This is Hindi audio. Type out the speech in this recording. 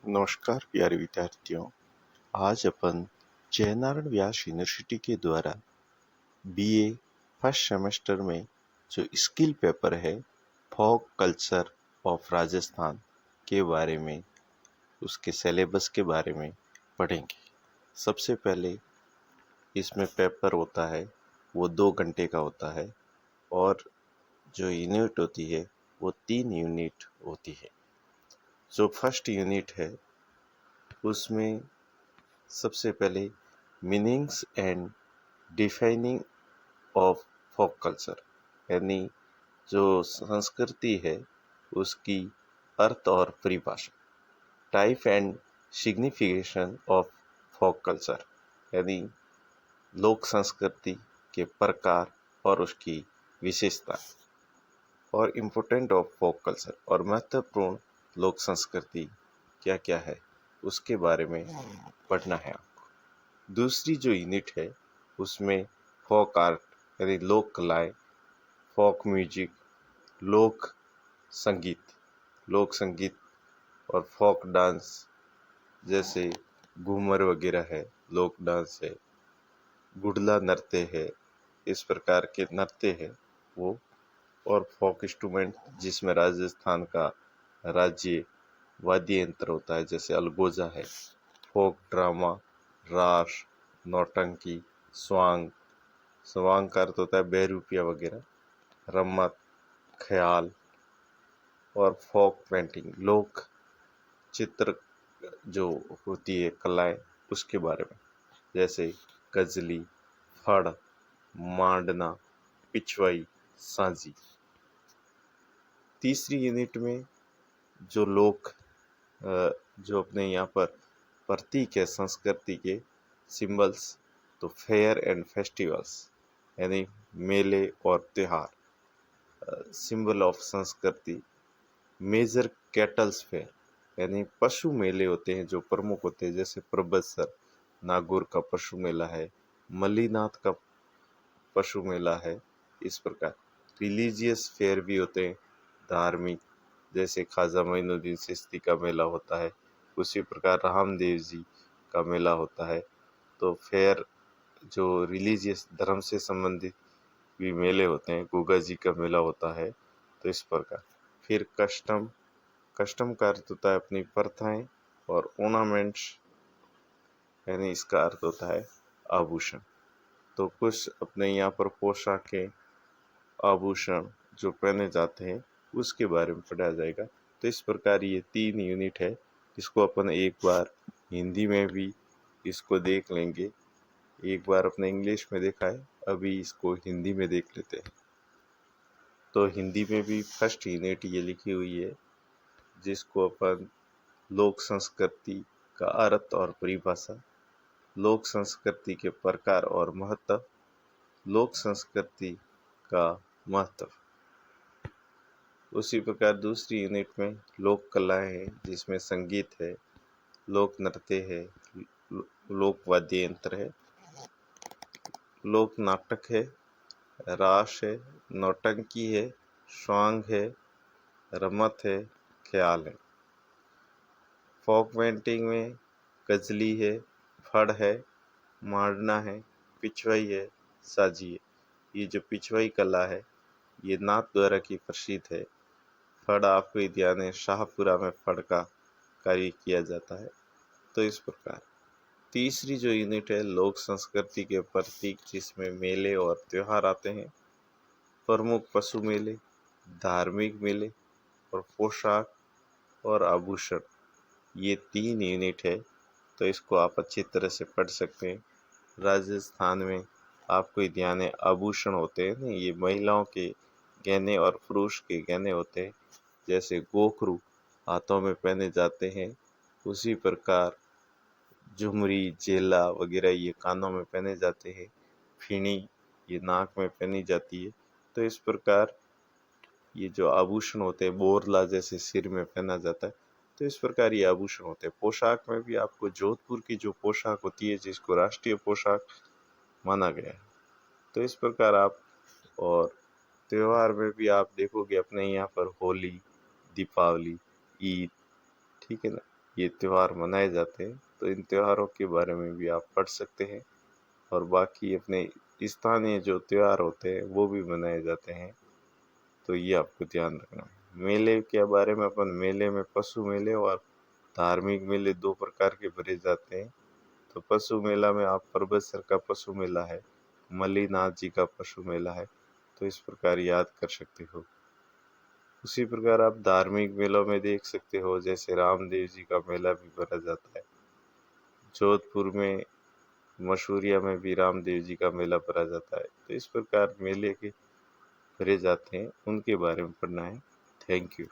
नमस्कार प्यारे विद्यार्थियों। आज अपन जयनारायण व्यास यूनिवर्सिटी के द्वारा बीए फर्स्ट सेमेस्टर में जो स्किल पेपर है फोक कल्चर ऑफ राजस्थान के बारे में, उसके सिलेबस के बारे में पढ़ेंगे। सबसे पहले इसमें पेपर होता है वो 2 घंटे का होता है और जो यूनिट होती है वो 3 यूनिट होती है। जो फर्स्ट यूनिट है उसमें सबसे पहले meanings and defining of folk culture, यानी जो संस्कृति है उसकी अर्थ और परिभाषा। Type and signification of folk culture, यानी लोक संस्कृति के प्रकार और उसकी विशेषता। और इम्पोर्टेंट ऑफ फोक कल्चर, और महत्वपूर्ण लोक संस्कृति क्या क्या है उसके बारे में पढ़ना है आपको। दूसरी जो यूनिट है उसमें फोक आर्ट यानी लोक कलाएं, फोक म्यूजिक, लोक संगीत और फोक डांस, जैसे घूमर वगैरह है, लोक डांस है, गुड़ला नृत्य है, इस प्रकार के नृत्य है वो। और फोक इंस्ट्रूमेंट जिसमें राजस्थान का राज्य वाद्य यंत्र होता है, जैसे अलगोजा है। फोक ड्रामा, रास, नौटंकी, स्वांग का अर्थ होता है बहरूपिया वगैरह, रम्मत, ख्याल। और फोक पेंटिंग, लोक चित्र जो होती है कलाएं, उसके बारे में, जैसे गजली, फड़, मांडना, पिछवाई, साजी। तीसरी यूनिट में जो जो अपने यहाँ पर प्रतीक है संस्कृति के, सिंबल्स, तो फेयर एंड फेस्टिवल्स यानी मेले और त्योहार। सिंबल ऑफ संस्कृति, मेजर कैटल्स फेयर यानी पशु मेले होते हैं जो प्रमुख होते हैं, जैसे प्रबसर नागौर का पशु मेला है, मलीनाथ का पशु मेला है। इस प्रकार रिलीजियस फेयर भी होते हैं, धार्मिक, जैसे ख्वाजा मोइनुद्दीन चिश्ती का मेला होता है, उसी प्रकार रामदेव जी का मेला होता है। तो फेयर जो रिलीजियस धर्म से संबंधित भी मेले होते हैं, गुगा जी का मेला होता है। तो इस प्रकार फिर कस्टम का अर्थ होता है अपनी प्रथाएं, और ऑर्नामेंट्स यानी इसका अर्थ होता है आभूषण। तो कुछ अपने यहाँ पर पोशाकें, आभूषण जो पहने जाते हैं उसके बारे में पढ़ा जाएगा। तो इस प्रकार ये 3 यूनिट है, इसको अपन एक बार हिंदी में भी इसको देख लेंगे। एक बार अपने इंग्लिश में देखा है, अभी इसको हिंदी में देख लेते हैं। तो हिंदी में भी फर्स्ट यूनिट ये लिखी हुई है, जिसको अपन लोक संस्कृति का अर्थ और परिभाषा, लोक संस्कृति के प्रकार और महत्व, लोक संस्कृति का महत्व। उसी प्रकार दूसरी यूनिट में लोक कलाएं हैं, जिसमें संगीत है, लोक नृत्य है, लोक वाद्य यंत्र है, लोक नाटक है, रास है, नौटंकी है, स्वांग है, रमत है, ख्याल है। फोक पेंटिंग में गजली है, फड़ है, मांडना है, पिछवाई है, साजी है। ये जो पिछवाई कला है ये नाथ द्वारा की प्रसिद्ध है। फड़ आपको ही ध्यान है, शाहपुरा में फड़ का कार्य किया जाता है। तो इस प्रकार तीसरी जो यूनिट है लोक संस्कृति के प्रतीक, जिसमें मेले और त्योहार आते हैं, प्रमुख पशु मेले, धार्मिक मेले और पोशाक और आभूषण। ये 3 यूनिट है, तो इसको आप अच्छी तरह से पढ़ सकते हैं। राजस्थान में आपको ही ध्यान है आभूषण होते हैं ना, ये महिलाओं के गहने और पुरुष के गहने होते हैं। जैसे गोखरू हाथों में पहने जाते हैं, उसी प्रकार झुमरी, जेला वगैरह ये कानों में पहने जाते हैं, फीणी ये नाक में पहनी जाती है। तो इस प्रकार ये जो आभूषण होते हैं, बोरला जैसे सिर में पहना जाता है। तो इस प्रकार ये आभूषण होते हैं। पोशाक में भी आपको जोधपुर की जो पोशाक होती है, जिसको राष्ट्रीय पोशाक माना गया है। तो इस प्रकार आप, और त्योहार में भी आप देखोगे अपने यहाँ पर होली, दीपावली, ईद, ठीक है ना, ये त्यौहार मनाए जाते हैं, तो इन त्योहारों के बारे में भी आप पढ़ सकते हैं। और बाकी अपने स्थानीय जो त्यौहार होते हैं वो भी मनाए जाते हैं, तो ये आपको ध्यान रखना है। मेले के बारे में, अपन मेले में पशु मेले और धार्मिक मेले दो प्रकार के भरे जाते हैं। तो पशु मेला में आप परबतसर का पशु मेला है, मल्लीनाथ जी का पशु मेला है, तो इस प्रकार याद कर सकते हो। उसी प्रकार आप धार्मिक मेलों में देख सकते हो, जैसे रामदेव जी का मेला भी भरा जाता है। जोधपुर में मशहूरिया में भी रामदेव जी का मेला भरा जाता है। तो इस प्रकार मेले के भरे जाते हैं, उनके बारे में पढ़ना है। Thank you.